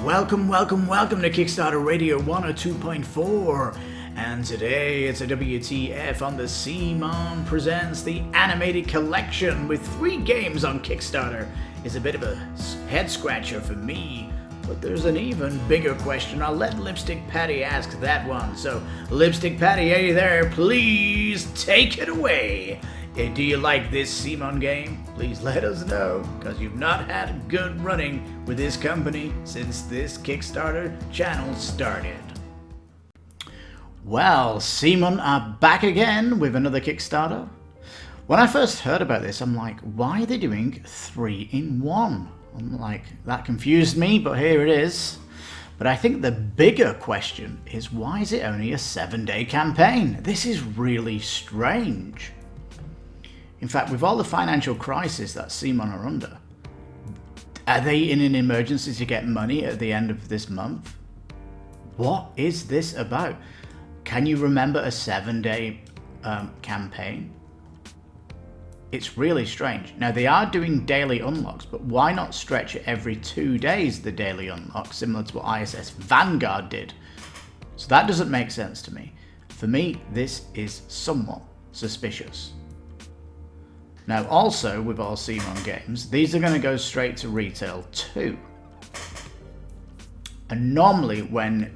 Welcome to Kickstarter Radio 102.4. And today it's a WTF on the CMON presents the animated collection with 3 games on Kickstarter. It's a bit of a head scratcher for me, but there's an even bigger question. I'll let Lipstickpaddy ask that one. So Lipstickpaddy, are you there? Please take it away. Do you like this CMON game? Please let us know, because you've not had good running with this company since this Kickstarter channel started. Well, CMON are back again with another Kickstarter. When I first heard about this, I'm like, why are they doing 3 in 1? I'm like, that confused me, but here it is. But I think the bigger question is, why is it only a 7-day campaign? This is really strange. In fact, with all the financial crisis that CMON are under, are they in an emergency to get money at the end of this month? What is this about? Can you remember a 7-day campaign? It's really strange. Now, they are doing daily unlocks, but why not stretch it every 2 days, the daily unlock, similar to what ISS Vanguard did? So that doesn't make sense to me. For me, this is somewhat suspicious. Now, also, with all CMON games, these are going to go straight to retail too. And normally when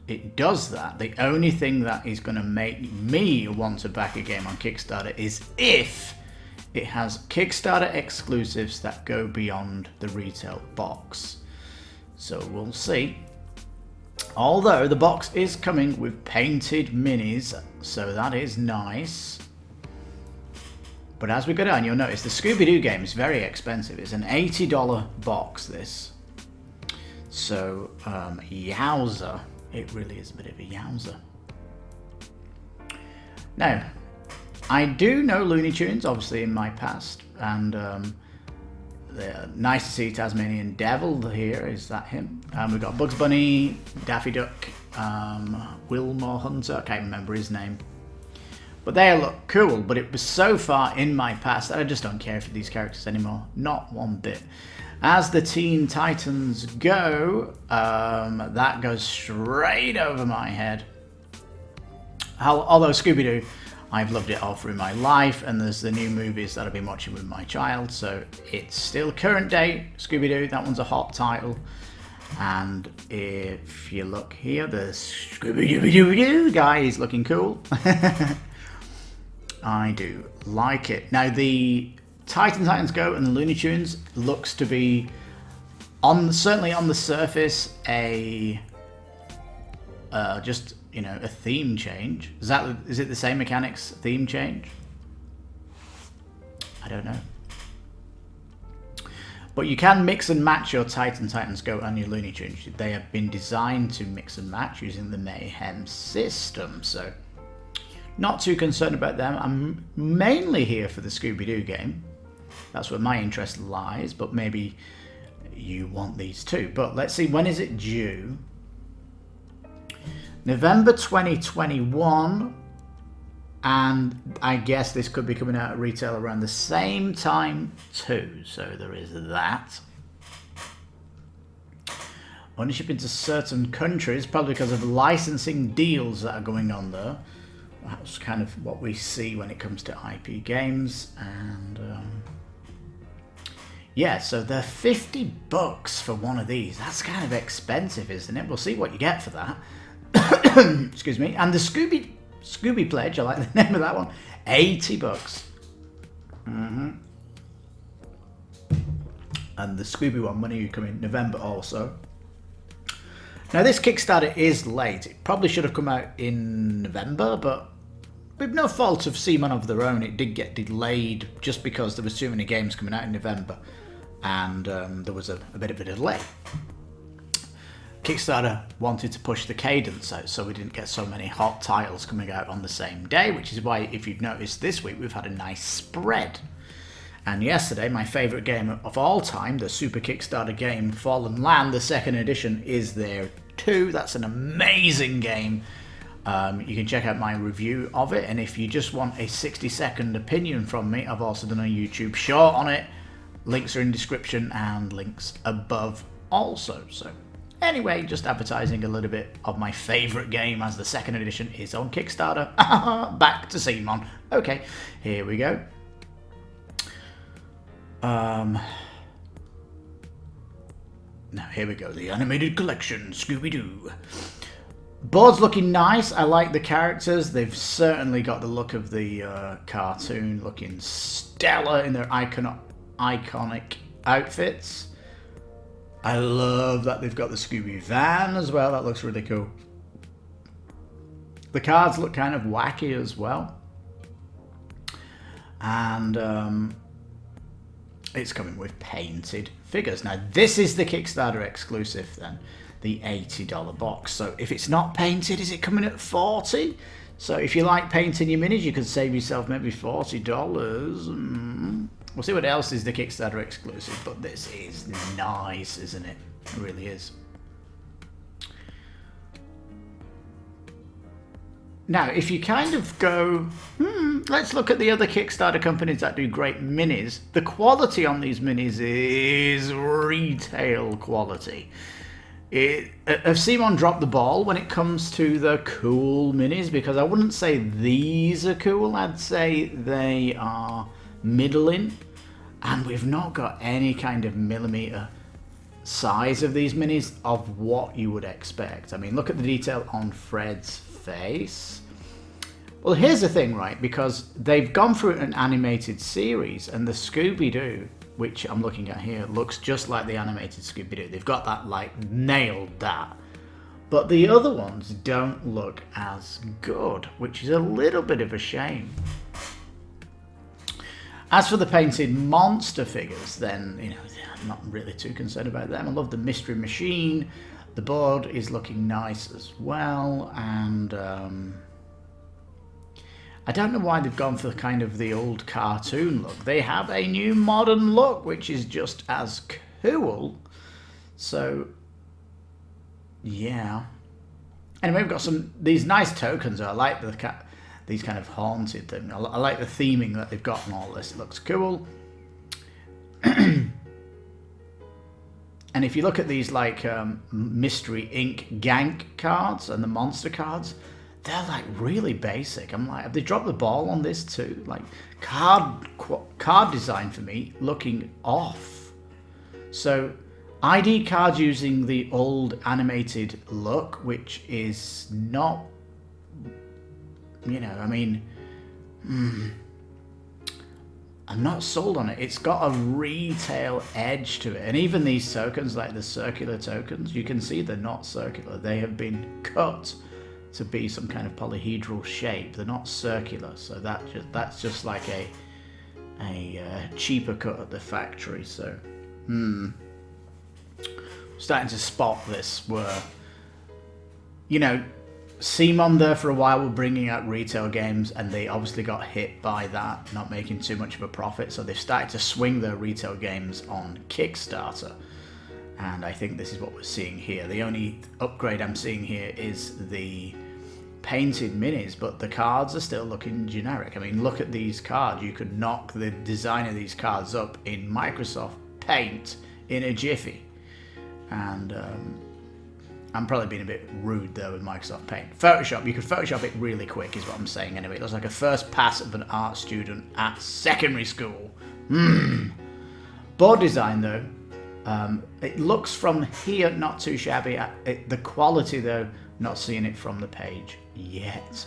it does that, the only thing that is going to make me want to back a game on Kickstarter is if it has Kickstarter exclusives that go beyond the retail box. So we'll see. Although the box is coming with painted minis, so that is nice. But as we go down, you'll notice the Scooby-Doo game is very expensive. It's an $80 box, this. So, yowza. It really is a bit of a yowza. Now, I do know Looney Tunes, obviously, in my past. And nice to see Tasmanian Devil here. Is that him? We've got Bugs Bunny, Daffy Duck, Wilmore Hunter. I can't remember his name. But they look cool, but it was so far in my past that I just don't care for these characters anymore. Not one bit. As the Teen Titans go, that goes straight over my head. Although Scooby-Doo, I've loved it all through my life, and there's the new movies that I've been watching with my child, so it's still current day Scooby-Doo. That one's a hot title. And if you look here, the Scooby-Doo guy is looking cool. I do like it. Now, the Titans Go and the Looney Tunes looks to be, certainly on the surface, just, you know, a theme change. Is it the same mechanics theme change? I don't know. But you can mix and match your Titans Go and your Looney Tunes. They have been designed to mix and match using the Mayhem system, so not too concerned about them. I'm mainly here for the Scooby-Doo game. That's where my interest lies, but maybe you want these too. But let's see, when is it due? November 2021, and I guess this could be coming out at retail around the same time too, so there is that. Ownership into certain countries, probably because of licensing deals that are going on there. That's kind of what we see when it comes to IP games. And yeah, so they're $50 for one of these. That's kind of expensive, isn't it? We'll see what you get for that. Excuse me. And the Scooby Pledge, I like the name of that one, $80. And the Scooby one, when are you coming? November also. Now, this Kickstarter is late. It probably should have come out in November, but with no fault of CMON of their own, it did get delayed just because there was too many games coming out in November, and there was a bit of a delay. Kickstarter wanted to push the cadence out, so we didn't get so many hot titles coming out on the same day, which is why, if you've noticed this week, we've had a nice spread. And yesterday, my favourite game of all time, the Super Kickstarter game, Fallen Land, the second edition, is there too. That's an amazing game. You can check out my review of it, and if you just want a 60-second opinion from me, I've also done a YouTube short on it. Links are in description and links above also. So anyway, just advertising a little bit of my favourite game, as the second edition is on Kickstarter. Back to CMON. Okay, here we go. Now here we go, the animated collection, Scooby-Doo. Board's looking nice. I like the characters. They've certainly got the look of the cartoon, looking stellar in their iconic outfits. I love that they've got the Scooby van as well. That looks really cool. The cards look kind of wacky as well. And it's coming with painted figures. Now, this is the Kickstarter exclusive then, the $80 box. So if it's not painted, is it coming at $40? So if you like painting your minis, you could save yourself maybe $40. We'll see what else is the Kickstarter exclusive, but this is nice, isn't it? It really is. Now, if you kind of go, let's look at the other Kickstarter companies that do great minis. The quality on these minis is retail quality. Have CMON dropped the ball when it comes to the cool minis? Because I wouldn't say these are cool. I'd say they are middling. And we've not got any kind of millimeter size of these minis of what you would expect. I mean, look at the detail on Fred's face. Well, here's the thing, right? Because they've gone through an animated series, and the Scooby-Doo, which I'm looking at here, looks just like the animated Scooby-Doo. They've got that, like, nailed that. But the other ones don't look as good, which is a little bit of a shame. As for the painted monster figures, then, you know, I'm not really too concerned about them. I love the Mystery Machine. The board is looking nice as well, and I don't know why they've gone for kind of the old cartoon look. They have a new modern look, which is just as cool. So, yeah. Anyway, we've got these nice tokens. I like these kind of haunted things. I like the theming that they've got on all this. It looks cool. And if you look at these like Mystery Inc. Gank cards and the monster cards, they're like really basic. I'm like, have they dropped the ball on this too? Like card design for me looking off. So ID cards using the old animated look, which is not, you know, I mean, I'm not sold on it. It's got a retail edge to it. And even these tokens, like the circular tokens, you can see they're not circular. They have been cut to be some kind of polyhedral shape. They're not circular. So that's just like a cheaper cut at the factory. So, starting to spot this where, you know, CMON there for a while were bringing out retail games, and they obviously got hit by that, not making too much of a profit, so they've started to swing their retail games on Kickstarter, and I think this is what we're seeing here. The only upgrade I'm seeing here is the painted minis, but the cards are still looking generic. I mean, look at these cards. You could knock the design of these cards up in Microsoft Paint in a jiffy, and I'm probably being a bit rude there with Microsoft Paint. Photoshop, you could Photoshop it really quick is what I'm saying anyway. It looks like a first pass of an art student at secondary school. Board design though, it looks from here not too shabby. The quality though, not seeing it from the page yet.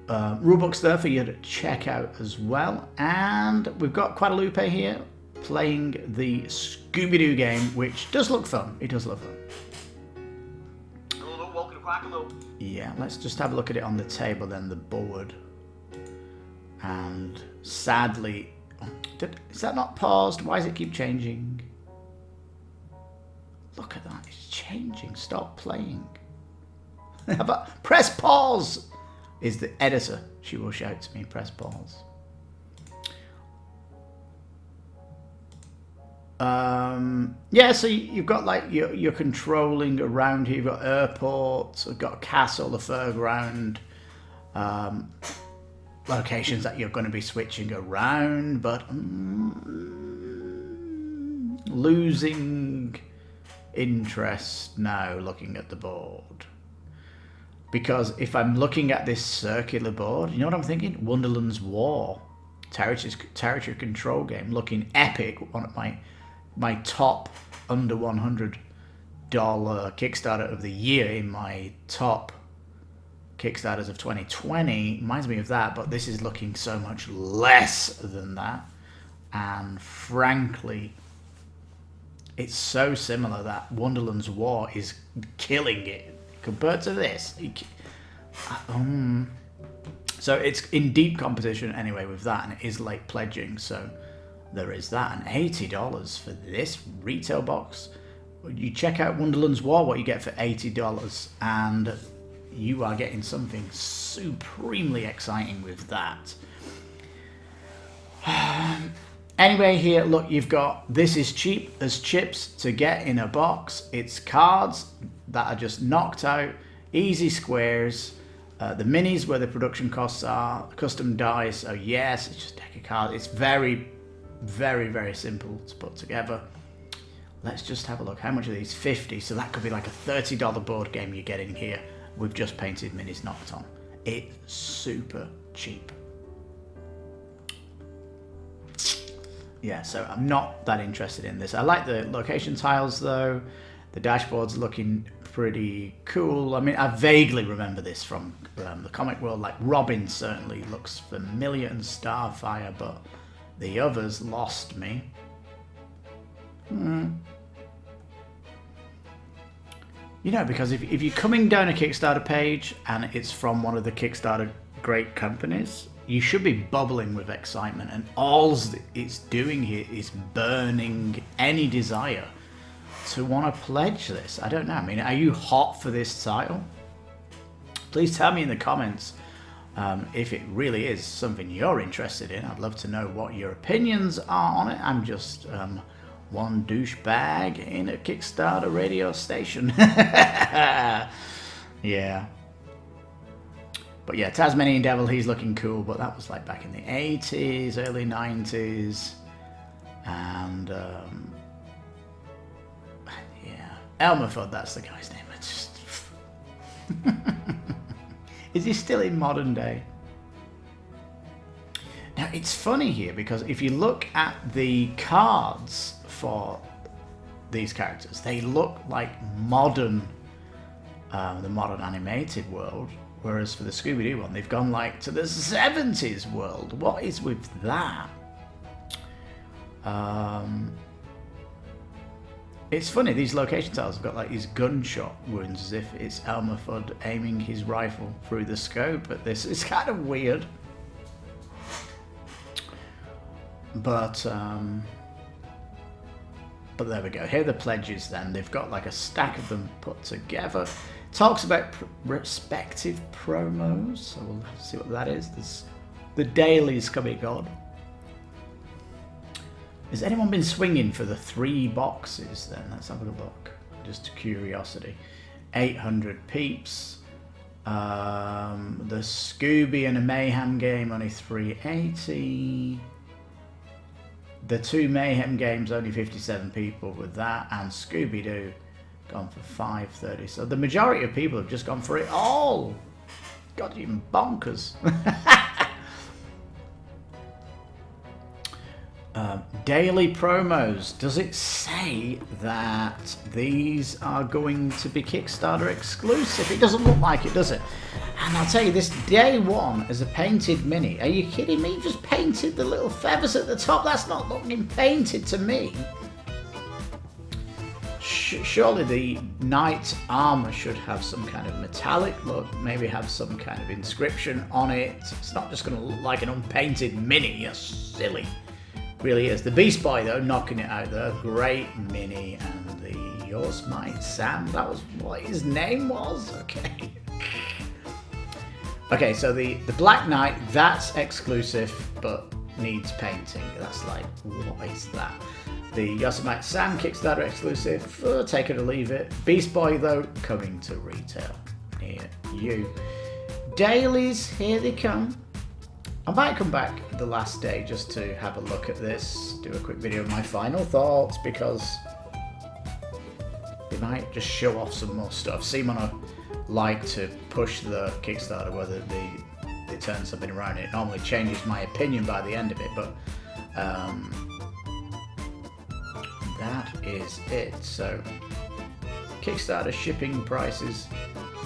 Rulebooks there for you to check out as well. And we've got Guadalupe here, playing the Scooby-Doo game, which does look fun. It does look fun. Hello, welcome to Quackalo. Yeah, let's just have a look at it on the table then, the board. And sadly, is that not paused? Why does it keep changing? Look at that, it's changing. Stop playing. Press pause! Is the editor. She will shout to me, press pause. Yeah, so you've got like you're controlling around here. You've got airports, you've got a castle, a fairground, locations that you're going to be switching around. But losing interest now looking at the board. Because if I'm looking at this circular board, you know what I'm thinking? Wonderland's War, territory control game, looking epic. One of my top under $100 Kickstarter of the year in my top Kickstarters of 2020. Reminds me of that, but this is looking so much less than that. And frankly, it's so similar that Wonderland's War is killing it compared to this. So it's in deep competition anyway with that, and it is late pledging, so there is that. And $80 for this retail box. You check out Wonderland's War, what you get for $80, and you are getting something supremely exciting with that. Anyway, here, look, you've got This Is Cheap as Chips to get in a box. It's cards that are just knocked out, easy squares, the minis where the production costs are, custom dice, so yes, it's just a deck of cards. It's very, very, very simple to put together. Let's just have a look. How much are these? 50, so that could be like a $30 board game you're getting here with just painted minis knocked on. It's super cheap. Yeah, so I'm not that interested in this. I like the location tiles though. The dashboard's looking pretty cool. I mean, I vaguely remember this from the comic world. Like Robin certainly looks familiar and Starfire, but the others lost me. You know, because if you're coming down a Kickstarter page and it's from one of the Kickstarter great companies, you should be bubbling with excitement, and all it's doing here is burning any desire to want to pledge this. I don't know. I mean, are you hot for this title? Please tell me in the comments if it really is something you're interested in. I'd love to know what your opinions are on it. I'm just one douchebag in a Kickstarter radio station. Yeah. But yeah, Tasmanian Devil, he's looking cool, but that was like back in the 80s, early 90s. And yeah, Elmer Fudd, that's the guy's name. It's just... Is he still in modern day? Now, it's funny here because if you look at the cards for these characters, they look like modern, the modern animated world. Whereas for the Scooby-Doo one, they've gone like to the 70s world. What is with that? It's funny, these location tiles have got like these gunshot wounds as if it's Elmer Fudd aiming his rifle through the scope at this. It's kind of weird. But there we go. Here are the pledges then. They've got like a stack of them put together. Talks about respective promos, so we'll have to see what that is. There's the dailies coming on. Has anyone been swinging for the 3 boxes then? Let's have a look. Just a curiosity. 800 peeps. The Scooby and a Mayhem game, only 380. The 2 Mayhem games, only 57 people with that. And Scooby-Doo gone for 530. So the majority of people have just gone for it all. God, even bonkers. Daily promos. Does it say that these are going to be Kickstarter exclusive? It doesn't look like it, does it? And I'll tell you, this day one as a painted mini. Are you kidding me? Just painted the little feathers at the top. That's not looking painted to me. Surely the knight armor should have some kind of metallic look, maybe have some kind of inscription on it. It's not just going to look like an unpainted mini. You're silly. Really is. The Beast Boy though, knocking it out there. Great mini. And the Yours Might Sam, that was what his name was? Okay. Okay, so the Black Knight, that's exclusive but needs painting. That's like, what is that? The Yosemite Sam Kickstarter exclusive, take it or leave it. Beast Boy though, coming to retail near you. Dailies, here they come. I might come back the last day just to have a look at this, do a quick video of my final thoughts, because it might just show off some more stuff. CMON like to push the Kickstarter, whether they turn something around. It normally changes my opinion by the end of it, but that is it. So Kickstarter shipping prices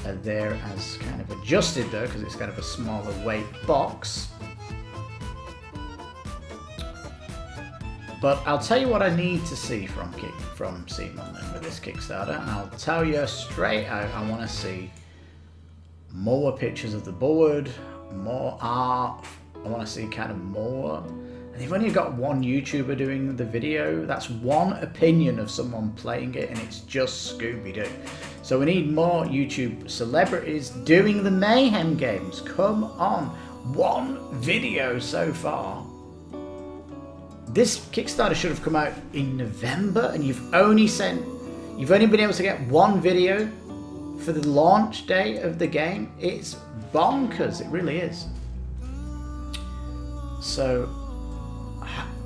are there as kind of adjusted though, because it's kind of a smaller weight box. But I'll tell you what I need to see from CMON then with this Kickstarter, and I'll tell you straight out, I want to see more pictures of the board, more art. I want to see kind of more. And they've only got one YouTuber doing the video. That's one opinion of someone playing it, and it's just Scooby-Doo. So we need more YouTube celebrities doing the Mayhem games. Come on, one video so far. This Kickstarter should have come out in November, and you've only been able to get one video for the launch day of the game. It's bonkers, it really is. So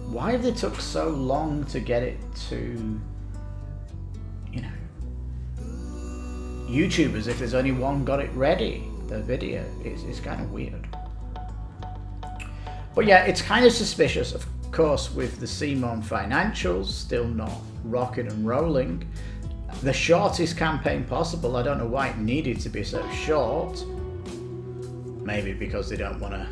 why have they took so long to get it to, you know, YouTubers if there's only one got it ready, the video? It's kind of weird. But yeah, it's kind of suspicious, of course, with the CMON financials still not rocking and rolling. The shortest campaign possible. I don't know why it needed to be so short. Maybe because they don't want to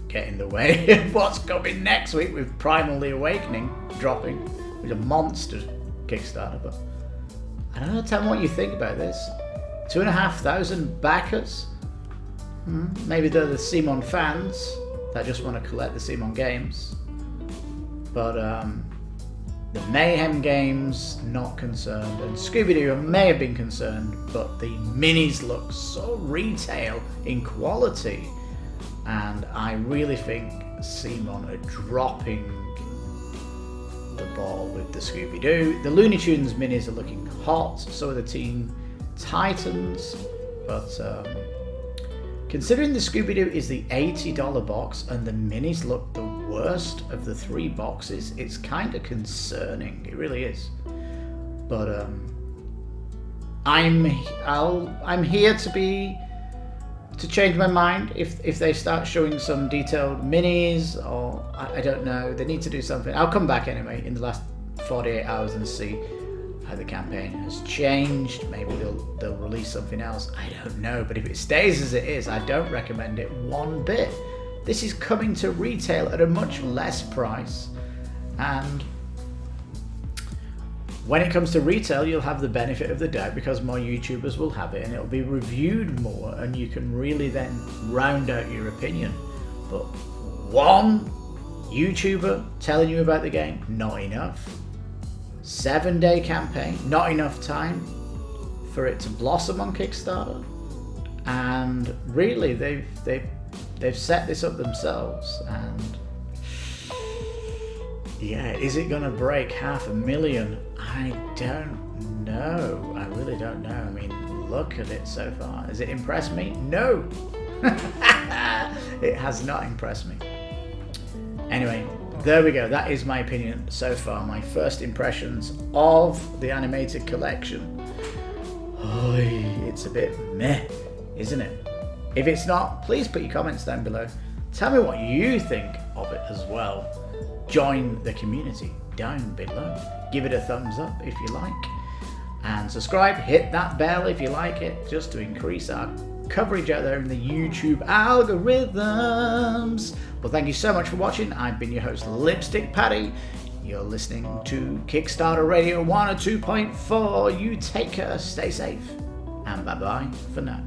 get in the way of what's coming next week with Primal The Awakening dropping, which is a monster Kickstarter. But I don't know, tell me what you think about this. 2,500 backers. Maybe they're the CMON fans that just want to collect the CMON games. But the Mayhem games, not concerned. And Scooby-Doo may have been concerned, but the minis look so retail in quality. And I really think CMON are dropping the ball with the Scooby-Doo. The Looney Tunes minis are looking hot, so are the Teen Titans. But considering the Scooby-Doo is the $80 box and the minis look the worst of the three boxes, it's kind of concerning. It really is. But I'm here to change my mind if they start showing some detailed minis, or I don't know. They need to do something. I'll come back anyway in the last 48 hours and see how the campaign has changed. Maybe they'll release something else. I don't know. But if it stays as it is, I don't recommend it one bit. This is coming to retail at a much less price, and when it comes to retail, you'll have the benefit of the doubt because more YouTubers will have it and it'll be reviewed more, and you can really then round out your opinion. But one YouTuber telling you about the game, not enough. 7-day campaign, not enough time for it to blossom on Kickstarter. And really, they've set this up themselves. And yeah, is it gonna break 500,000? I don't know. I really don't know. I mean, look at it so far. Has it impressed me? No. It has not impressed me. Anyway, there we go. That is my opinion so far. My first impressions of the animated collection. It's a bit meh, isn't it? If it's not, please put your comments down below. Tell me what you think of it as well. Join the community down below. Give it a thumbs up if you like. And subscribe, hit that bell if you like it, just to increase our coverage out there in the YouTube algorithms. Well, thank you so much for watching. I've been your host, Lipstickpaddy. You're listening to Kickstarter Radio 102.4. You take care, stay safe, and bye-bye for now.